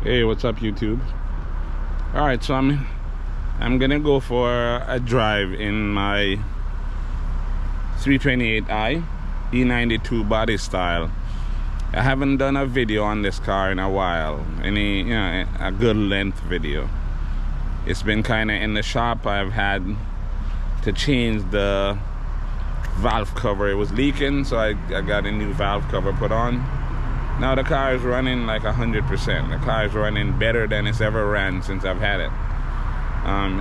Hey, what's up, YouTube? All right, so I'm gonna go for a drive in my 328i e92 body style. I haven't done a video on this car in a while, a good length video. It's been kind of in the shop. I've had to change the valve cover. It was leaking, so I got a new valve cover put on. Now the car is running like 100%. The car is running better than it's ever ran since I've had it.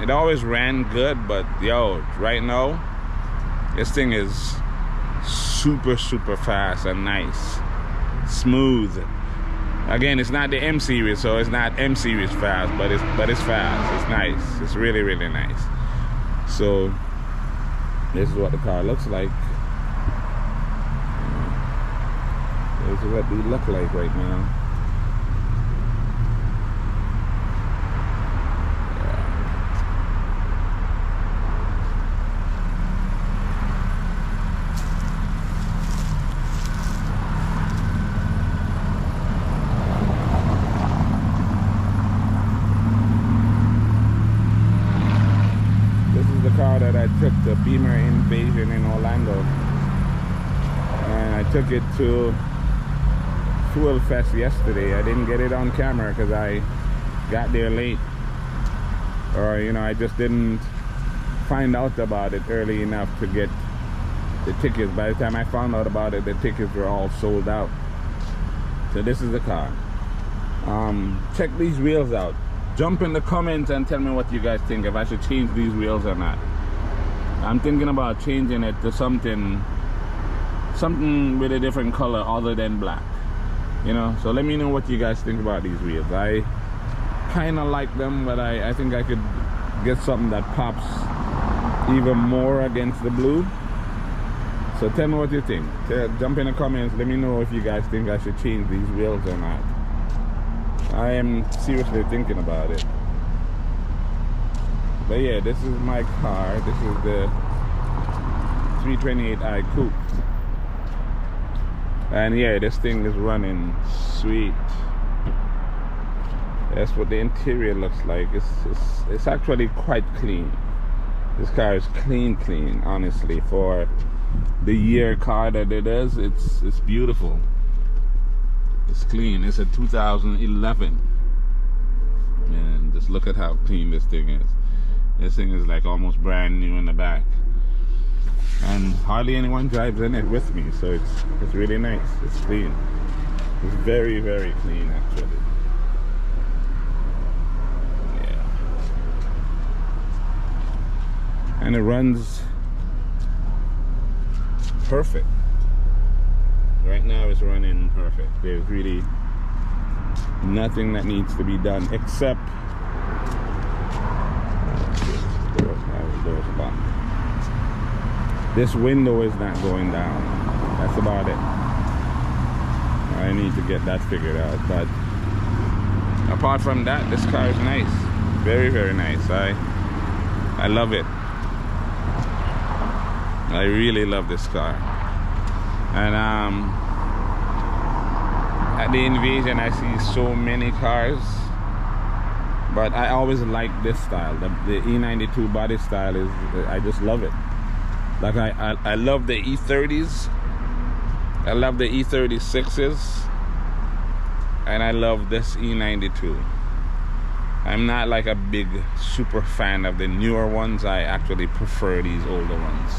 It always ran good, but yo, right now, this thing is super fast and nice, smooth. Again, it's not the M series, so it's not M series fast, but it's fast. It's nice. It's really nice. So this is what the car looks like. This is what they look like right now. This is the car that I took the Beamer Invasion in Orlando, and I took it to Fuel Fest yesterday. I didn't get it on camera because I got there late, or I just didn't find out about it early enough to get the tickets. By the time I found out about it, the tickets were all sold out. So this is the car. Check these wheels out. Jump in the comments and tell me what you guys think, if I should change these wheels or not. I'm thinking about changing it to something with a different color other than black. So let me know what you guys think about these wheels. I kind of like them, but I think I could get something that pops even more against the blue. So tell me what you think. Jump in the comments. Let me know if you guys think I should change these wheels or not. I am seriously thinking about it. But yeah, this is my car. This is the 328i Coupe. And yeah, this thing is running sweet. That's what the interior looks like. It's actually quite clean. This car is clean, honestly. For the year car that it is, it's beautiful. It's clean. It's a 2011. And just look at how clean this thing is. This thing is like almost brand new in the back. And hardly anyone drives in it with me, so it's really nice. It's clean. It's very clean, actually. Yeah. And it runs perfect. Right now it's running perfect. There's really nothing that needs to be done except this window is not going down. That's about it. I need to get that figured out. But apart from that, this car is nice. Very nice. I love it. I really love this car. And at the Invasion, I see so many cars, but I always like this style. The E92 body style is, I just love it. Like I love the E30s, I love the E36s, and I love this E92. I'm not like a big super fan of the newer ones. I actually prefer these older ones.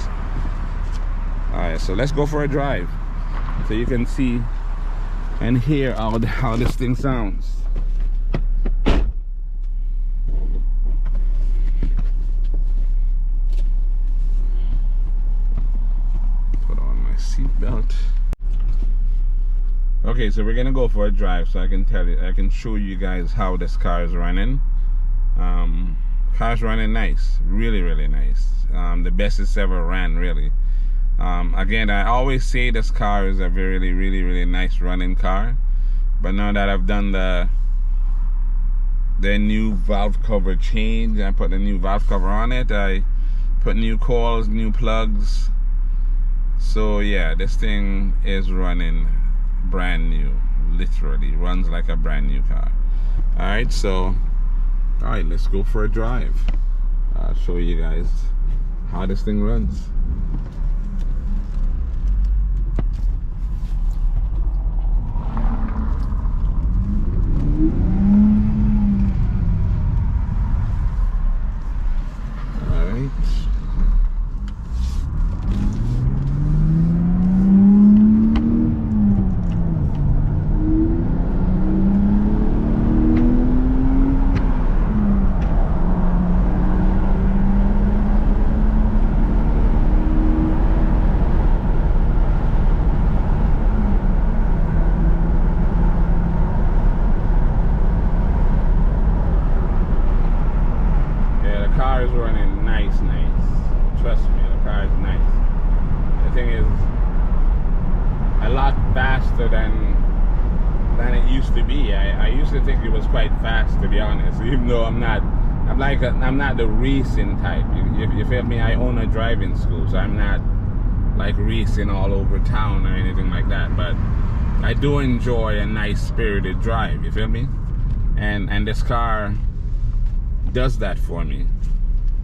Alright, so let's go for a drive so you can see and hear how this thing sounds. Seatbelt. Okay, so we're gonna go for a drive so I can show you guys how this car is running. Car's running nice, really nice. The best it's ever ran, really. Again, I always say this car is a really nice running car, but now that I've done the new valve cover change, I put a new valve cover on it, I put new coils, new plugs. So yeah, this thing is running brand new. Literally runs like a brand new car. Alright, so alright, let's go for a drive. I'll show you guys how this thing runs. Car is running nice. Trust me, the car is nice. The thing is a lot faster than it used to be. I used to think it was quite fast, to be honest. Even though I'm not the racing type. You feel me? I own a driving school, so I'm not like racing all over town or anything like that. But I do enjoy a nice spirited drive. You feel me? And this car does that for me.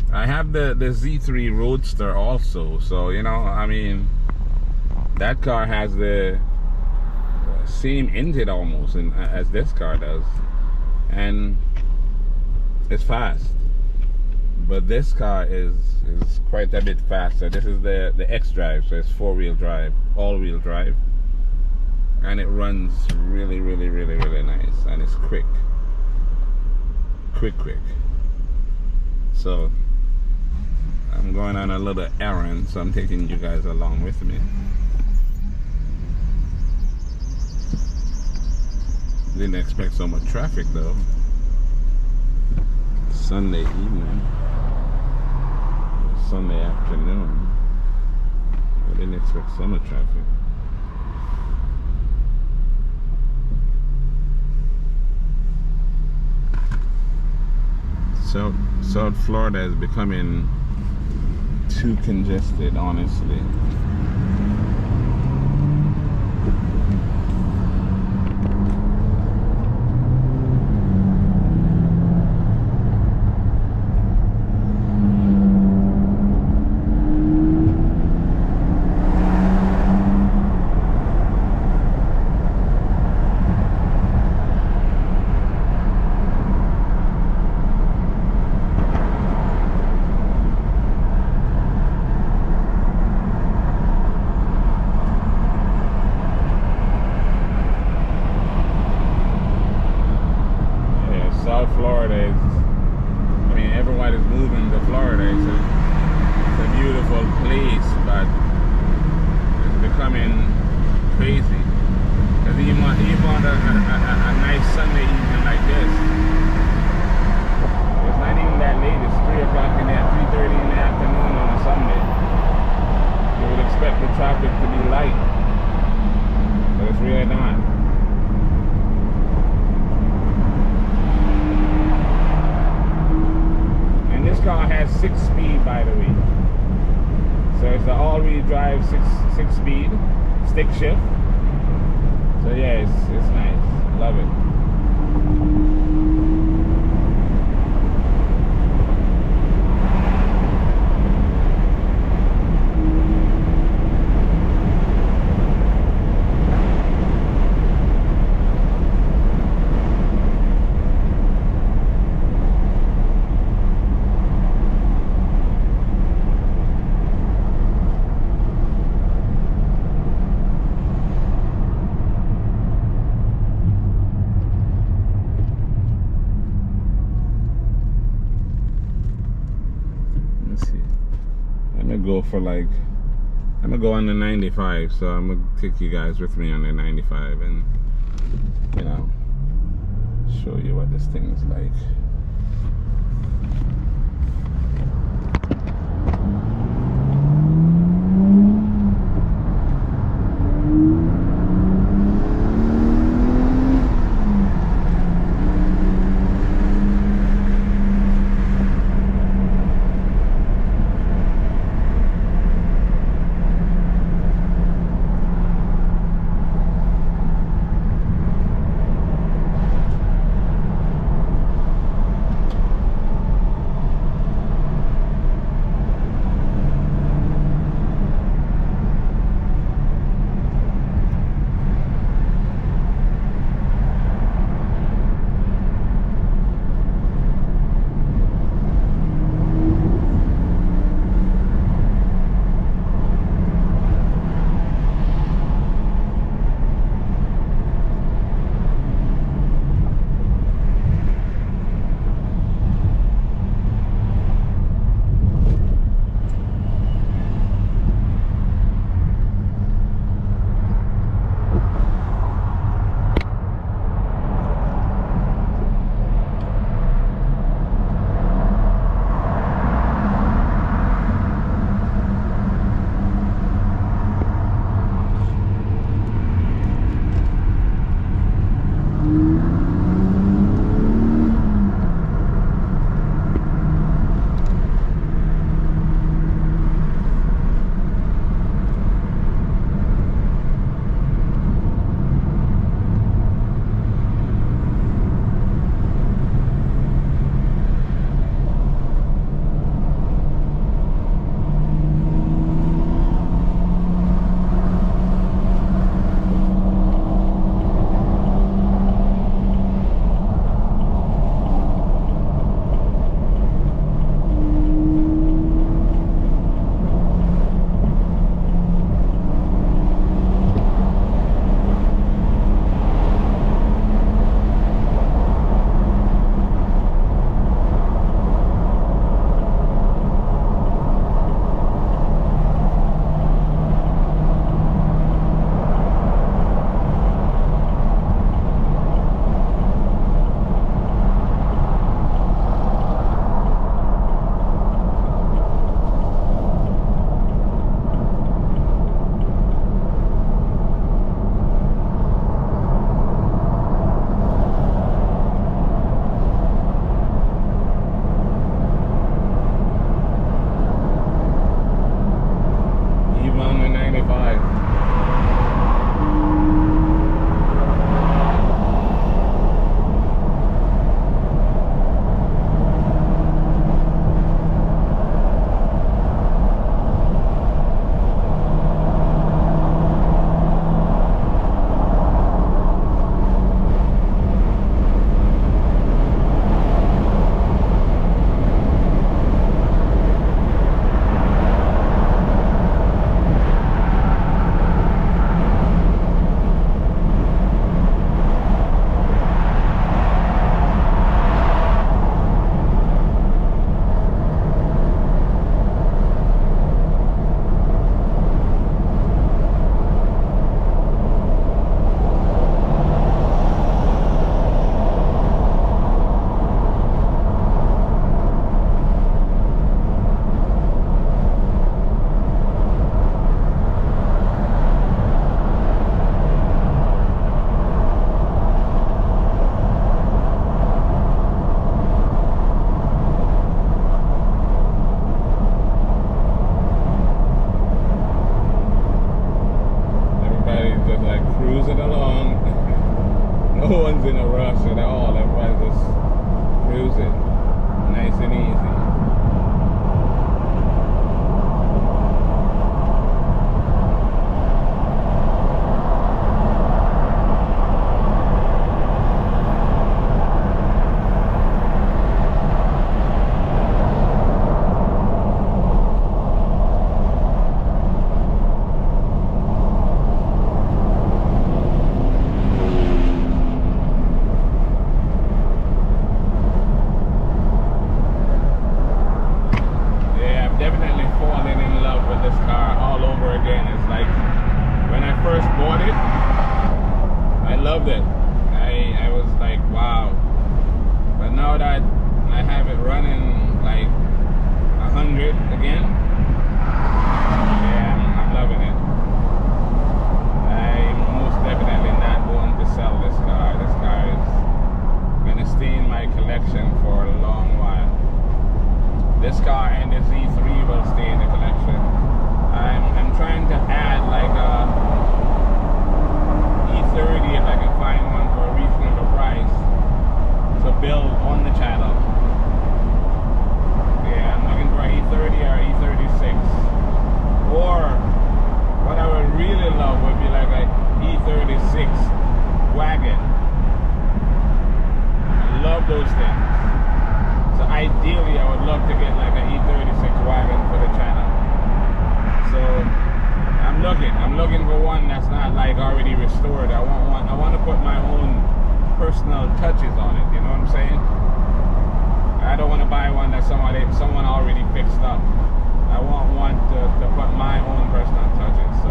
I have the Z3 Roadster also, so you know, I mean, that car has the same engine almost as this car does, and it's fast. But this car is quite a bit faster. This is the X-Drive, so it's 4-wheel drive, all-wheel drive, and it runs really nice, and it's quick. So I'm going on a little errand, so I'm taking you guys along with me. Didn't expect so much traffic though. Sunday evening, Sunday afternoon. I didn't expect so much traffic. South Florida is becoming too congested, honestly. South Florida is, I mean, everyone is moving to Florida. It's a beautiful place, but it's becoming crazy. Because you want a nice Sunday evening like this. It's not even that late. It's 3:30 in the afternoon on a Sunday. You would expect the traffic to be light, but it's really not. This car has 6-speed, by the way. So it's the all-wheel drive 6-speed stick shift. So yeah, it's nice. Love it. Go for like, I'm gonna go on the 95, so I'm gonna take you guys with me on the 95 and, you know, show you what this thing is like. e95. Cruising along. No one's in a rush at all. Everybody's just cruising. Nice and easy. I was like, wow. But now that I have it running like 100 again, yeah, I'm loving it. I'm most definitely not going to sell this car. This car is going to stay in my collection for a long while. This car and the Z3 will stay in the collection. I'm trying to add like a E30 if I can find one for a reasonable price to build on the channel. Yeah, I'm looking for E30 or E36. Or what I would really love would be like a E36 wagon. I love those things. So ideally I would love to get like an E36 wagon for the channel. So I'm looking for one that's not like already restored. I want to put my own personal touches on it, you know what I'm saying? I don't want to buy one that someone already fixed up. I want one to put my own personal touches. So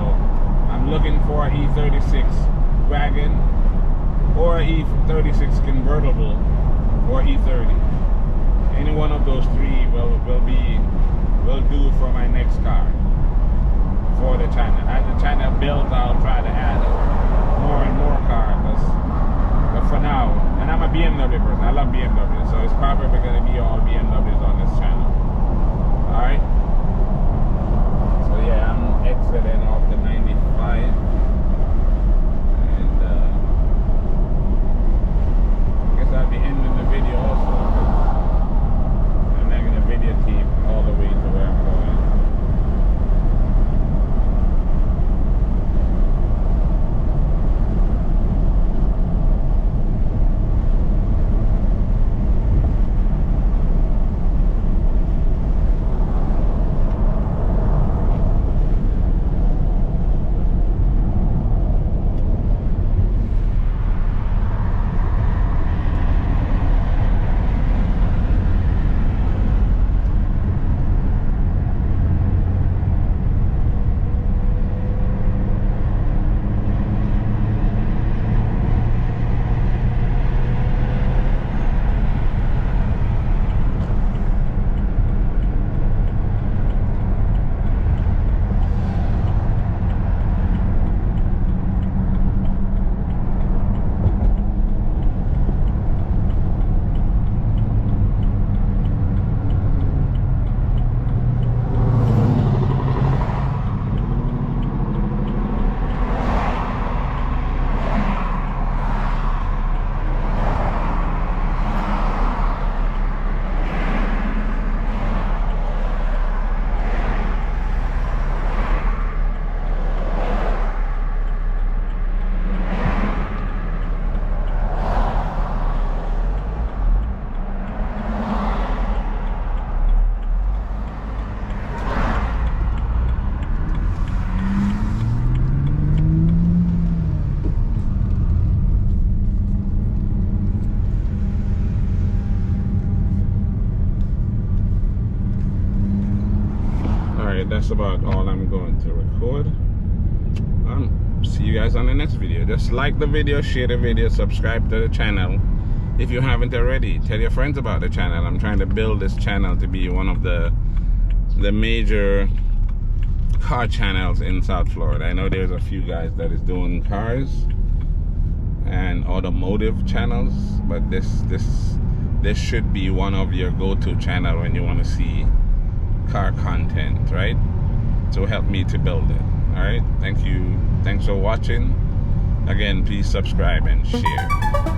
I'm looking for an E36 wagon or E36 convertible or E30. Any one of those three will do for my next car. For the channel. As the channel builds, I'll try to add more and more cars. But for now, and I'm a BMW person, I love BMW, so it's probably going to be all BMWs on this channel. Alright? So yeah, I'm exiting off the 95. And I guess I'll be ending the video also, because I'm not going to videotape all the way to where I'm going. that's about all I'm going to record. See you guys on the next video. Just like the video, share the video, subscribe to the channel if you haven't already. Tell your friends about the channel. I'm trying to build this channel to be one of the major car channels in South Florida. I know there's a few guys that is doing cars and automotive channels, but this should be one of your go-to channel when you want to see car content, right? So help me to build it. All right, thank you. Thanks for watching. Again, please subscribe and share.